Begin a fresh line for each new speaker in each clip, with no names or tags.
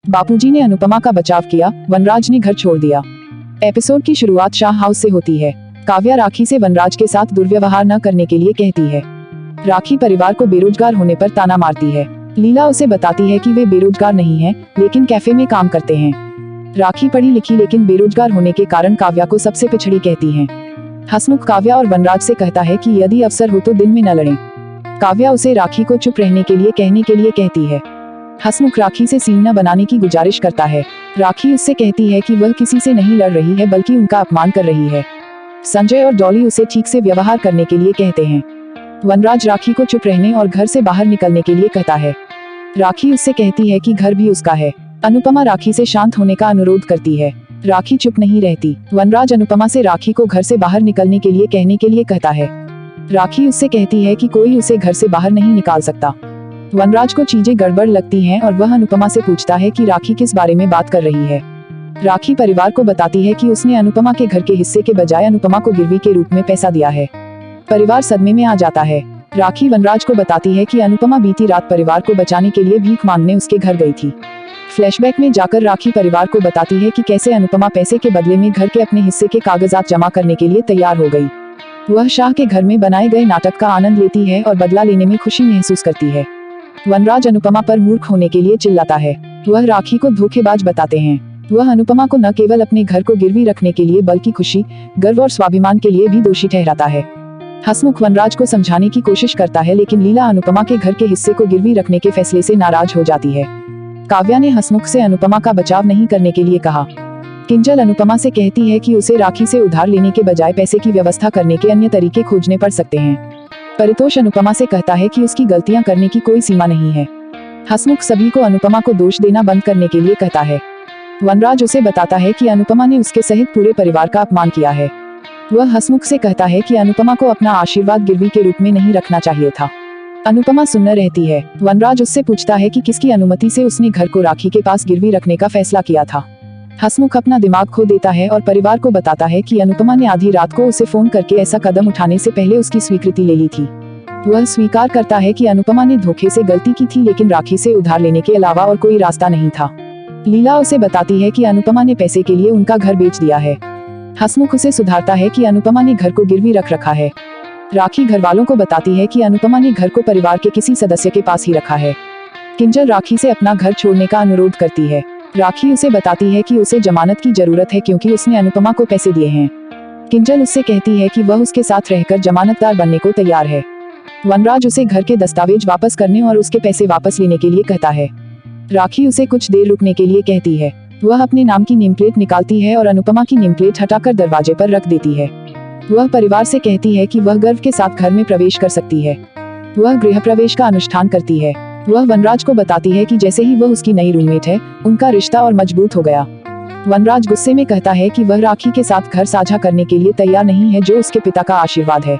बापूजी ने अनुपमा का बचाव किया, वनराज ने घर छोड़ दिया। एपिसोड की शुरुआत शाह हाउस से होती है। काव्या राखी से वनराज के साथ दुर्व्यवहार न करने के लिए कहती है। राखी परिवार को बेरोजगार होने पर ताना मारती है। लीला उसे बताती है कि वे बेरोजगार नहीं हैं, लेकिन कैफे में काम करते हैं। राखी पढ़ी लिखी लेकिन बेरोजगार होने के कारण काव्या को सबसे पिछड़ी कहती हैं। हसमुख काव्या और वनराज से कहता है कि यदि अवसर हो तो दिन में न लड़ें। काव्या उसे राखी को चुप रहने के लिए कहने के लिए कहती है। हसमुख राखी से सीन न बनाने की गुजारिश करता है। राखी उससे कहती है कि वह किसी से नहीं लड़ रही है बल्कि उनका अपमान कर रही है। संजय और डॉली उसे ठीक से व्यवहार करने के लिए कहते हैं। वनराज राखी को चुप रहने और घर से बाहर निकलने के लिए कहता है। राखी उससे कहती है कि घर भी उसका है। अनुपमा राखी से शांत होने का अनुरोध करती है। राखी चुप नहीं रहती। वनराज अनुपमा से राखी को घर से बाहर निकलने के लिए कहने के लिए कहता है। राखी उससे कहती है कि कोई उसे घर से बाहर नहीं निकाल सकता। वनराज को चीजें गड़बड़ लगती हैं और वह अनुपमा से पूछता है कि राखी किस बारे में बात कर रही है। राखी परिवार को बताती है कि उसने अनुपमा के घर के हिस्से के बजाय अनुपमा को गिरवी के रूप में पैसा दिया है। परिवार सदमे में आ जाता है। राखी वनराज को बताती है कि अनुपमा बीती रात परिवार को बचाने के लिए भीख मांगने उसके घर गई थी। फ्लैशबैक में जाकर राखी परिवार को बताती है कि कैसे अनुपमा पैसे के बदले में घर के अपने हिस्से के कागजात जमा करने के लिए तैयार हो गई। वह शाह के घर में बनाए गए नाटक का आनंद लेती है और बदला लेने में खुशी महसूस करती है। वनराज अनुपमा पर मूर्ख होने के लिए चिल्लाता है। वह राखी को धोखेबाज बताते हैं। वह अनुपमा को न केवल अपने घर को गिरवी रखने के लिए बल्कि खुशी, गर्व और स्वाभिमान के लिए भी दोषी ठहराता है। हसमुख वनराज को समझाने की कोशिश करता है लेकिन लीला अनुपमा के घर के हिस्से को गिरवी रखने के फैसले से नाराज हो जाती है। काव्या ने हसमुख से अनुपमा का बचाव नहीं करने के लिए कहा। किंजल अनुपमा से कहती है कि उसे राखी से उधार लेने के बजाय पैसे की व्यवस्था करने के अन्य तरीके खोजने पड़ सकते हैं। परितोष अनुपमा से कहता है कि उसकी गलतियां करने की कोई सीमा नहीं है। हसमुख सभी को अनुपमा को दोष देना बंद करने के लिए कहता है। वनराज उसे बताता है कि अनुपमा ने उसके सहित पूरे परिवार का अपमान किया है। वह हसमुख से कहता है कि अनुपमा को अपना आशीर्वाद गिरवी के रूप में नहीं रखना चाहिए था। अनुपमा सुन्न रहती है। वनराज उससे पूछता है कि किसकी अनुमति से उसने घर को राखी के पास गिरवी रखने का फैसला किया था। हसमुख अपना दिमाग खो देता है और परिवार को बताता है कि अनुपमा ने आधी रात को उसे फोन करके ऐसा कदम उठाने से पहले उसकी स्वीकृति ले ली थी। वह स्वीकार करता है कि अनुपमा ने धोखे से गलती की थी लेकिन राखी से उधार लेने के अलावा और कोई रास्ता नहीं था। लीला उसे बताती है कि अनुपमा ने पैसे के लिए उनका घर बेच दिया है। हसमुख उसे सुधारता है कि अनुपमा ने घर को गिरवी रख रखा है। राखी घर वालों को बताती है कि अनुपमा ने घर को परिवार के किसी सदस्य के पास ही रखा है। किंजल राखी से अपना घर छोड़ने का अनुरोध करती है। राखी उसे बताती है कि उसे जमानत की जरूरत है क्योंकि उसने अनुपमा को पैसे दिए हैं। किंजल उससे कहती है कि वह उसके साथ रहकर जमानतदार बनने को तैयार है। वनराज उसे घर के दस्तावेज वापस करने और उसके पैसे वापस लेने के लिए कहता है। राखी उसे कुछ देर रुकने के लिए कहती है। वह अपने नाम की नेम प्लेट निकालती है और अनुपमा की नेम प्लेट हटाकर दरवाजे पर रख देती है। वह परिवार से कहती है कि वह गर्व के साथ घर में प्रवेश कर सकती है। वह गृह प्रवेश का अनुष्ठान करती है। वह वनराज को बताती है कि जैसे ही वह उसकी नई रूममेट है, उनका रिश्ता और मजबूत हो गया। वनराज गुस्से में कहता है कि वह राखी के साथ घर साझा करने के लिए तैयार नहीं है, जो उसके पिता का आशीर्वाद है।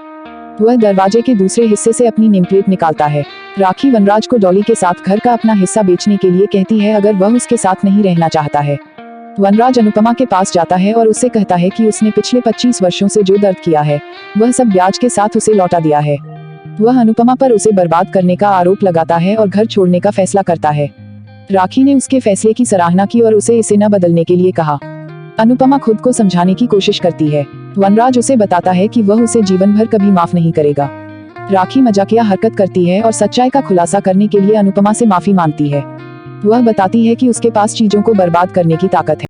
वह दरवाजे के दूसरे हिस्से से अपनी नेम प्लेट निकालता है। राखी वनराज को डॉली के साथ घर का अपना हिस्सा बेचने के लिए कहती है अगर वह उसके साथ नहीं रहना चाहता है। वनराज अनुपमा के पास जाता है और उससे कहता है कि उसने पिछले 25 वर्षों से जो दर्द किया है, वह सब ब्याज के साथ उसे लौटा दिया है। वह अनुपमा पर उसे बर्बाद करने का आरोप लगाता है और घर छोड़ने का फैसला करता है। राखी ने उसके फैसले की सराहना की और उसे इसे न बदलने के लिए कहा। अनुपमा खुद को समझाने की कोशिश करती है। वनराज उसे बताता है कि वह उसे जीवन भर कभी माफ नहीं करेगा। राखी मजाकिया हरकत करती है और सच्चाई का खुलासा करने के लिए अनुपमा से माफी मांगती है। वह बताती है कि उसके पास चीजों को बर्बाद करने की ताकत है।